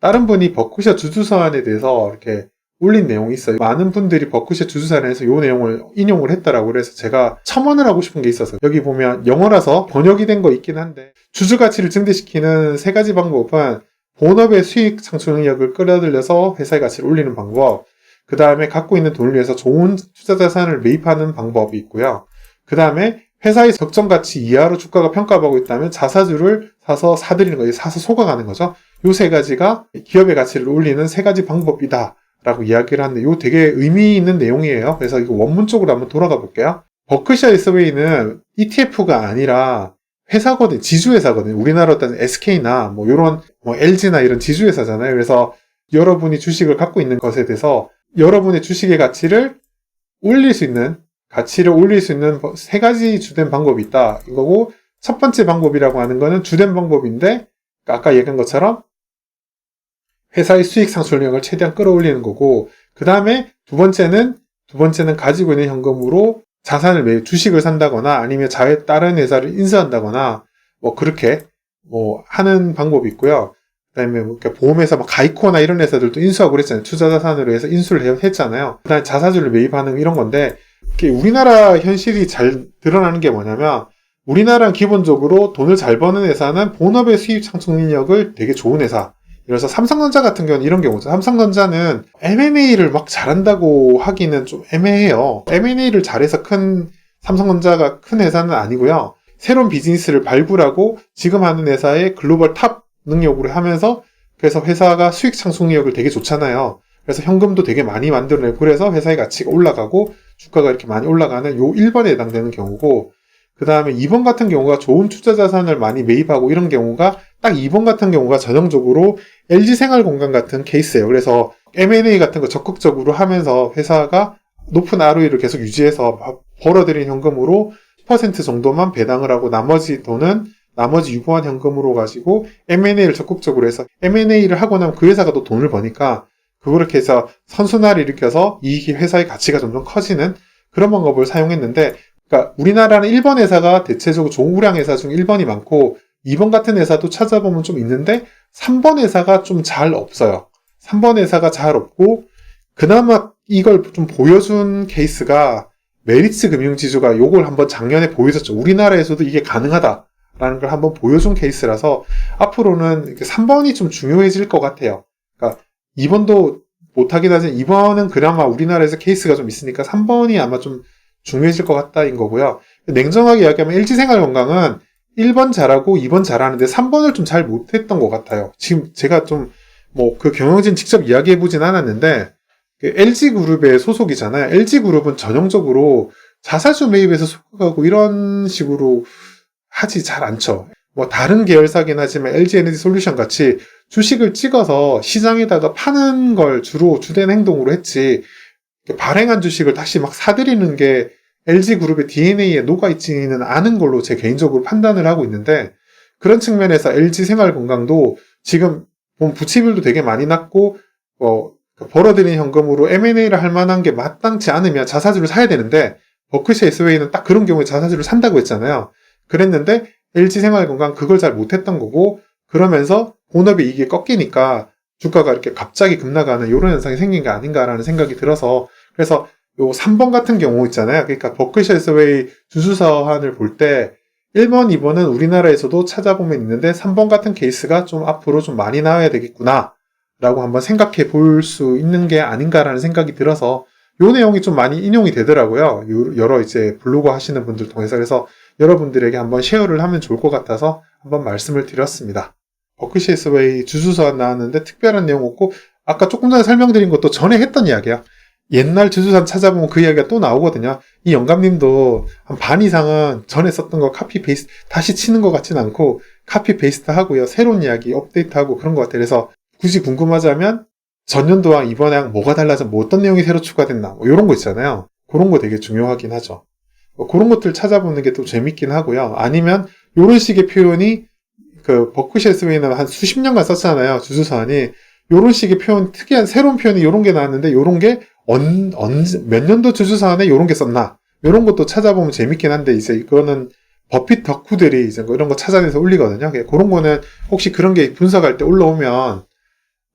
다른 분이 버크셔 주주서안에 대해서 이렇게 올린 내용이 있어요. 많은 분들이 버크셔 주주서안에서 이 내용을 인용을 했더라고요. 그래서 제가 첨언을 하고 싶은 게 있어서 여기 보면 영어라서 번역이 된 거 있긴 한데 주주 가치를 증대시키는 세 가지 방법은 본업의 수익 창출 능력을 끌어들여서 회사의 가치를 올리는 방법, 그 다음에 갖고 있는 돈을 위해서 좋은 투자 자산을 매입하는 방법이 있고요. 그 다음에 회사의 적정 가치 이하로 주가가 평가받고 있다면 자사주를 사서 사들이는 거예요. 사서 속아가는 거죠. 요 세 가지가 기업의 가치를 올리는 세 가지 방법이다 라고 이야기를 하는데 요 되게 의미 있는 내용이에요. 그래서 이거 원문 쪽으로 한번 돌아가 볼게요. 버크셔 해서웨이는 ETF가 아니라 회사거든, 지주회사거든요. 우리나라로 따지면 SK나 요런 LG나 이런 지주회사잖아요. 그래서 여러분이 주식을 갖고 있는 것에 대해서 여러분의 주식의 가치를 올릴 수 있는 세 가지 주된 방법이 있다. 이거고, 첫 번째 방법이라고 하는 거는 주된 방법인데, 아까 얘기한 것처럼 회사의 수익 상출력을 최대한 끌어올리는 거고, 그 다음에 두 번째는 가지고 있는 현금으로 자산을 주식을 산다거나 아니면 다른 회사를 인수한다거나 그렇게 하는 방법이 있고요. 그다음에 보험회사 가이코나 이런 회사들도 인수하고 그랬잖아요. 투자자산으로 해서 인수를 했잖아요. 그다음에 자사주를 매입하는 이런 건데, 우리나라 현실이 잘 드러나는 게 뭐냐면, 우리나라는 기본적으로 돈을 잘 버는 회사는 본업의 수입 창출 능력을 되게 좋은 회사. 그래서 삼성전자 같은 경우는 이런 경우죠. 삼성전자는 M&A를 막 잘한다고 하기는 좀 애매해요. M&A를 잘해서 삼성전자가 큰 회사는 아니고요. 새로운 비즈니스를 발굴하고 지금 하는 회사의 글로벌 탑 능력으로 하면서, 그래서 회사가 수익 창출 능력을 되게 좋잖아요. 그래서 현금도 되게 많이 만들어내고, 그래서 회사의 가치가 올라가고 주가가 이렇게 많이 올라가는 요 1번에 해당되는 경우고, 그 다음에 2번 같은 경우가 좋은 투자 자산을 많이 매입하고 이런 경우가, 딱 2번 같은 경우가 전형적으로 LG생활건강 같은 케이스예요. 그래서 M&A 같은 거 적극적으로 하면서 회사가 높은 ROE를 계속 유지해서 벌어들인 현금으로 10% 정도만 배당을 하고 나머지 유보한 현금으로 가지고 M&A를 적극적으로 해서, M&A를 하고 나면 그 회사가 또 돈을 버니까 그렇게 해서 선순환을 일으켜서 회사의 가치가 점점 커지는 그런 방법을 사용했는데, 그러니까 우리나라는 1번 회사가 대체적으로 좋은 우량 회사 중 1번이 많고 2번 같은 회사도 찾아보면 좀 있는데 3번 회사가 좀 잘 없어요. 3번 회사가 잘 없고, 그나마 이걸 좀 보여준 케이스가 메리츠 금융지주가 요걸 한번 작년에 보여줬죠. 우리나라에서도 이게 가능하다라는 걸 한번 보여준 케이스라서 앞으로는 3번이 좀 중요해질 것 같아요. 그러니까 2번도 못하긴 하지만 2번은 그나마 우리나라에서 케이스가 좀 있으니까 3번이 아마 좀 중요해질 것 같다인 거고요. 냉정하게 이야기하면 LG생활건강은 1번 잘하고 2번 잘하는데 3번을 좀 잘 못했던 것 같아요. 지금 제가 좀 그 경영진 직접 이야기해보진 않았는데, LG그룹의 소속이잖아요. LG그룹은 전형적으로 자사주 매입에서 속하고 이런 식으로 하지 잘 않죠. 다른 계열사긴 하지만 LG에너지솔루션 같이 주식을 찍어서 시장에다가 파는 걸 주로 주된 행동으로 했지, 발행한 주식을 다시 막 사들이는 게 LG그룹의 DNA에 녹아있지는 않은 걸로 제 개인적으로 판단을 하고 있는데, 그런 측면에서 LG생활건강도 지금 부채비율도 되게 많이 낮고 벌어들인 현금으로 M&A를 할 만한 게 마땅치 않으면 자사주를 사야 되는데, 버크셔 해서웨이는 딱 그런 경우에 자사주를 산다고 했잖아요. 그랬는데 LG생활건강 그걸 잘 못했던 거고, 그러면서 본업의 이익이 꺾이니까 주가가 이렇게 갑자기 급락하는 이런 현상이 생긴 게 아닌가라는 생각이 들어서, 그래서 요 3번 같은 경우 있잖아요. 그러니까 버크셔 해서웨이 주주사안을 볼 때 1번, 2번은 우리나라에서도 찾아보면 있는데 3번 같은 케이스가 좀 앞으로 좀 많이 나와야 되겠구나 라고 한번 생각해 볼 수 있는 게 아닌가라는 생각이 들어서 요 내용이 좀 많이 인용이 되더라고요. 여러 블로그 하시는 분들 통해서. 그래서 여러분들에게 한번 쉐어를 하면 좋을 것 같아서 한번 말씀을 드렸습니다. 버크셔 해서웨이 주주사안 나왔는데 특별한 내용 없고, 아까 조금 전에 설명드린 것도 전에 했던 이야기야. 옛날 주주사안 찾아보면 그 이야기가 또 나오거든요. 이 영감님도 한 반 이상은 전에 썼던 거 카피 페이스트 다시 치는 것 같진 않고 카피 페이스트 하고요. 새로운 이야기 업데이트하고 그런 것 같아요. 그래서 굳이 궁금하자면 전년도랑 이번에랑 뭐가 달라져, 어떤 내용이 새로 추가됐나 이런 거 있잖아요. 그런 거 되게 중요하긴 하죠. 그런 것들 찾아보는 게 또 재밌긴 하고요. 아니면 이런 식의 표현이 버크셔 해서웨이는 한 수십 년간 썼잖아요. 주주사안이. 이런 식의 표현, 특이한 새로운 표현이 이런 게 나왔는데 이런 게 몇 년도 주주사안에 이런 게 썼나, 이런 것도 찾아보면 재밌긴 한데, 이제 이거는 버핏 덕후들이 이제 이런 거 찾아내서 올리거든요. 그런 거는 혹시 그런 게 분석할 때 올라오면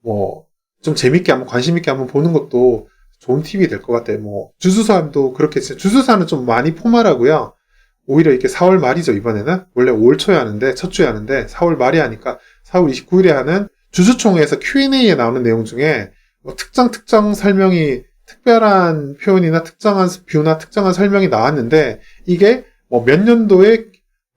뭐 좀 재밌게 한번 관심 있게 한번 보는 것도 좋은 팁이 될 것 같아요. 뭐 주수사도 그렇게 주수사는 좀 많이 포멀하고요. 오히려 이렇게 4월 말이죠, 이번에는. 원래 5월 초에 하는데, 첫 주에 하는데, 4월 말에 하니까 4월 29일에 하는 주주총회에서 Q&A에 나오는 내용 중에 뭐 특정 설명이, 특별한 표현이나 특정한 뷰나 특정한 설명이 나왔는데, 이게 뭐 몇 년도에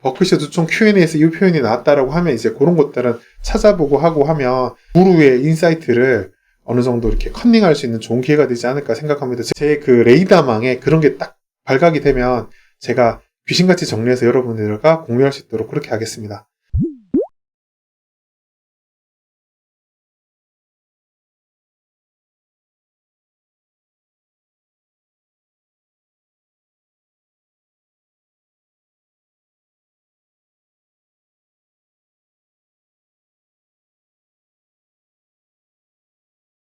버크셔 주총 Q&A에서 이 표현이 나왔다라고 하면 이제 그런 것들은 찾아보고 하고 하면 구루의 인사이트를 어느 정도 이렇게 컨닝할 수 있는 좋은 기회가 되지 않을까 생각합니다. 제 그 레이더망에 그런 게 딱 발각이 되면 제가 귀신같이 정리해서 여러분들과 공유할 수 있도록 그렇게 하겠습니다.